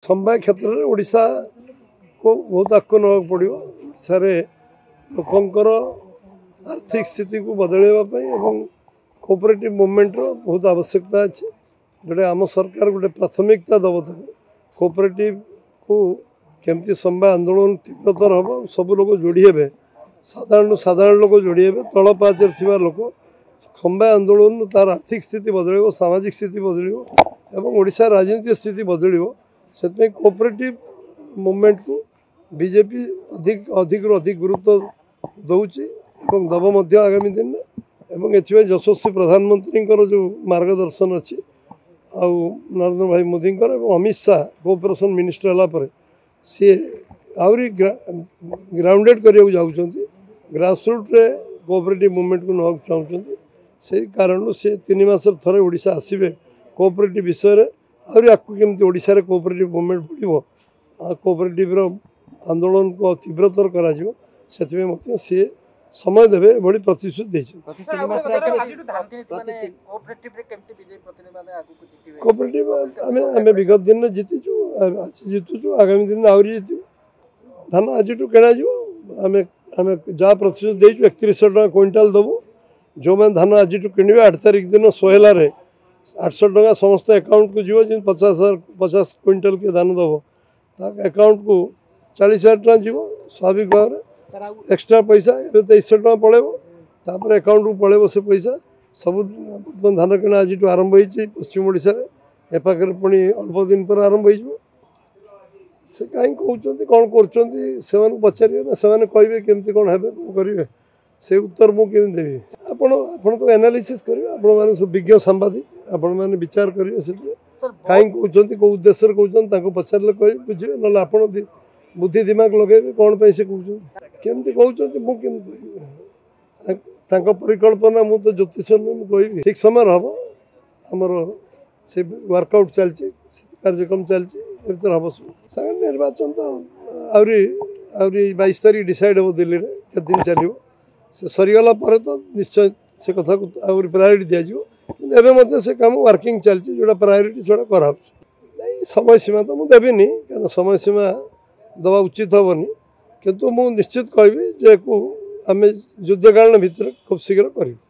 समवाय क्षेत्र में ओडिशा को बहुत आगे ना पड़ो सारे लोकंर आर्थिक स्थिति को बदलवाई कोऑपरेटिव मूवमेंट बहुत आवश्यकता अच्छी जोटे आम सरकार गोटे प्राथमिकता दब तक कोऑपरेटिव को केमती समवाय आंदोलन तीव्रतर हम सब लोग जोड़ी हे साधारण लोग जोड़ी हे तल पाचर थी लोक समवाय आंदोलन तार आर्थिक स्थिति बदल सामाजिक स्थिति बदल ओडिशा राजनीतिक स्थिति बदल से कोऑपरेटिव मूवमेंट को बीजेपी अधिक गुरुत्व दौची दब आगामी दिन में एवं यशस्वी प्रधानमंत्री जो मार्गदर्शन अच्छी नरेंद्र भाई मोदी अमित शाह कोऑपरेशन मिनिस्टर है सी आहरी ग्राउंडेड करने जाऊँच ग्रासरूट रे कोऑपरेटिव मूवमेंट को ना चाहते से कारण से 3 मास थे ओडिशा आसवे कोऑपरेटिव विषय आहरी आपको केमती ओडिशा रे कोऑपरेटिव मूवमेंट बढ़ो कोऑपरेटिव आंदोलन को तीव्रतर करा सी समय देवे बड़ी प्रतिश्रुति कोऑपरेटिव आम विगत दिन में जीतीचु जीतुचु आगामी दिन आहरी जीतु धान आज किणा आम आम जहाँ प्रतिश्रुति देचु 3100 टका क्विंटाल दबु जो मैंने धान आज किणवे 8 तारिख दिन सोहेलार 800 टका समस्त अकाउंट को जीव 50 क्विंटाल के धान दब अकाउंट को 40,000 टका जीव स्वाभाविक भाव में एक्सट्रा पैसा ए 2300 टका पड़े अकाउंट को पड़े से पैसा सब बर्तमान धान किणा आज आरंभ होती पश्चिम ओडिशा रे पाखे पुणी अल्प दिन पर आरंभ हो से कहीं कहते कौन कर पचारे ना से कहे केमती कौन है करेंगे से उत्तर मुझे देवी आपण तो एनालिसिस करेंगे आपण मैंने सब विज्ञ सांबादिक आपण मैंने विचार करेंगे से कहीं कहते कौ उद्देश्य कहते पचारे कह बुझे ना आप बुद्धि दिमाग लगे कौन पे से कहते कहते मुझे परिकल्पना मुझे तो ज्योतिष कह ठीक समय हम आमर से वर्कआउट चलती कार्यक्रम चलती हम सब निर्वाचन तो आहरी 22 तारीख डिसाइड हम दिल्ली में के दिन चलो से सरीगला तो निश्चय से कथा को आहरी प्रायोरिटी दिज्व एवं से कम वर्किंग चलती जोटा प्रायोरिटी से कराऊ नहीं समय सीमा तो मुझे देवी क्या समय सीमा दवा उचित हेनी किंतु मु निश्चित कहबी जे को आम युद्धकालीन भितर खूब शीघ्र करूँ।